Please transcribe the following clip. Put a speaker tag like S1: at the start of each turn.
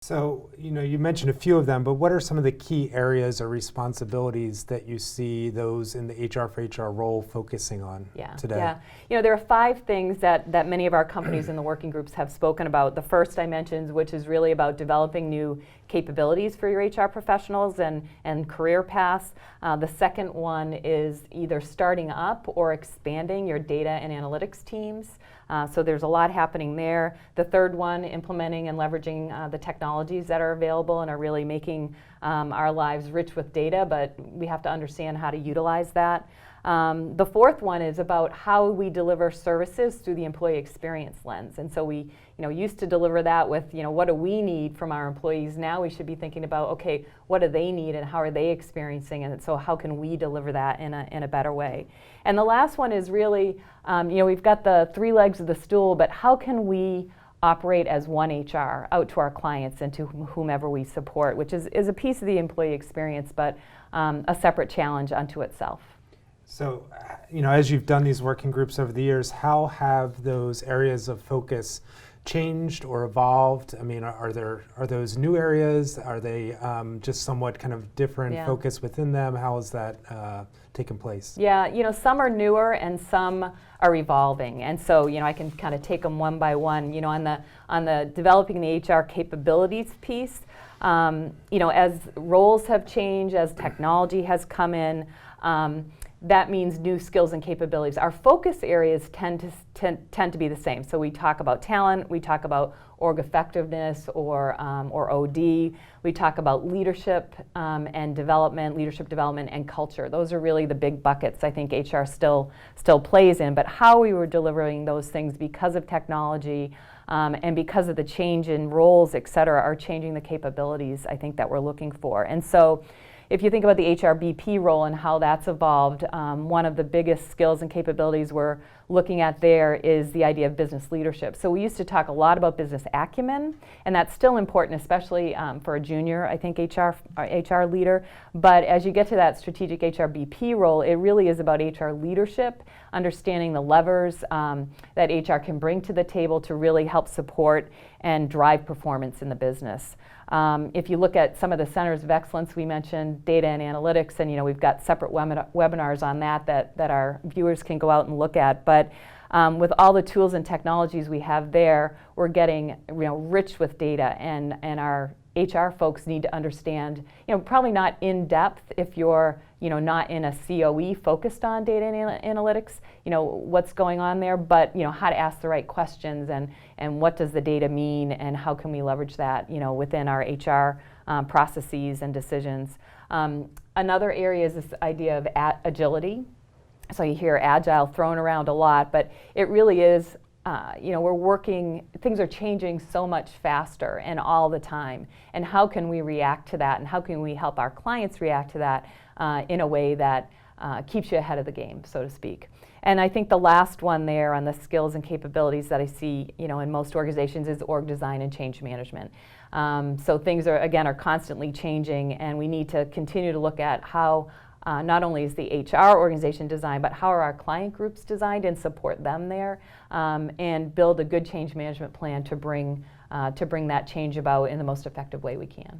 S1: So, you mentioned a few of them, but what are some of the key areas or responsibilities that you see those in the HR for HR role focusing on today?
S2: Yeah, there are 5 things that many of our companies in the working groups have spoken about. The first I mentioned, which is really about developing new capabilities for your HR professionals and career paths. The second one is either starting up or expanding your data and analytics teams. So there's a lot happening there. The third one, implementing and leveraging the technologies that are available and are really making our lives rich with data, but we have to understand how to utilize that. The fourth one is about how we deliver services through the employee experience lens. And so we used to deliver that with, what do we need from our employees? Now we should be thinking about, okay, what do they need and how are they experiencing it? And so how can we deliver that in a better way? And the last one is really, we've got the 3 legs of the stool, but how can we operate as one HR out to our clients and to whomever we support, which is a piece of the employee experience, but a separate challenge unto itself.
S1: So, as you've done these working groups over the years, how have those areas of focus changed or evolved? I mean, are those new areas? Are they just somewhat kind of different focus within them? How has that taken place?
S2: Yeah, some are newer and some are evolving, and so I can kind of take them one by one. On the developing the HR capabilities piece, as roles have changed, as technology has come in. That means new skills and capabilities. Our focus areas tend to be the same. So we talk about talent, we talk about org effectiveness or OD. We talk about leadership and development, leadership development and culture. Those are really the big buckets I think HR still plays in. But how we were delivering those things because of technology and because of the change in roles, et cetera, are changing the capabilities I think that we're looking for. And so if you think about the HRBP role and how that's evolved, one of the biggest skills and capabilities we're looking at there is the idea of business leadership. So we used to talk a lot about business acumen, and that's still important, especially for a junior, I think, HR leader. But as you get to that strategic HRBP role, it really is about HR leadership, understanding the levers that HR can bring to the table to really help support and drive performance in the business. If you look at some of the centers of excellence, we mentioned data and analytics, and we've got separate webinars on that our viewers can go out and look at. But with all the tools and technologies we have there, we're getting rich with data, and our HR folks need to understand, probably not in depth if you're not in a COE focused on data and analytics, what's going on there, but how to ask the right questions and what does the data mean and how can we leverage that within our HR processes and decisions. Another area is this idea of agility. So you hear agile thrown around a lot, but it really is we're working, things are changing so much faster and all the time. And how can we react to that? And how can we help our clients react to that in a way that keeps you ahead of the game, so to speak? And I think the last one there on the skills and capabilities that I see in most organizations is org design and change management. So things are constantly changing, and we need to continue to look at how not only is the HR organization designed, but how are our client groups designed and support them there, and build a good change management plan to bring that change about in the most effective way we can.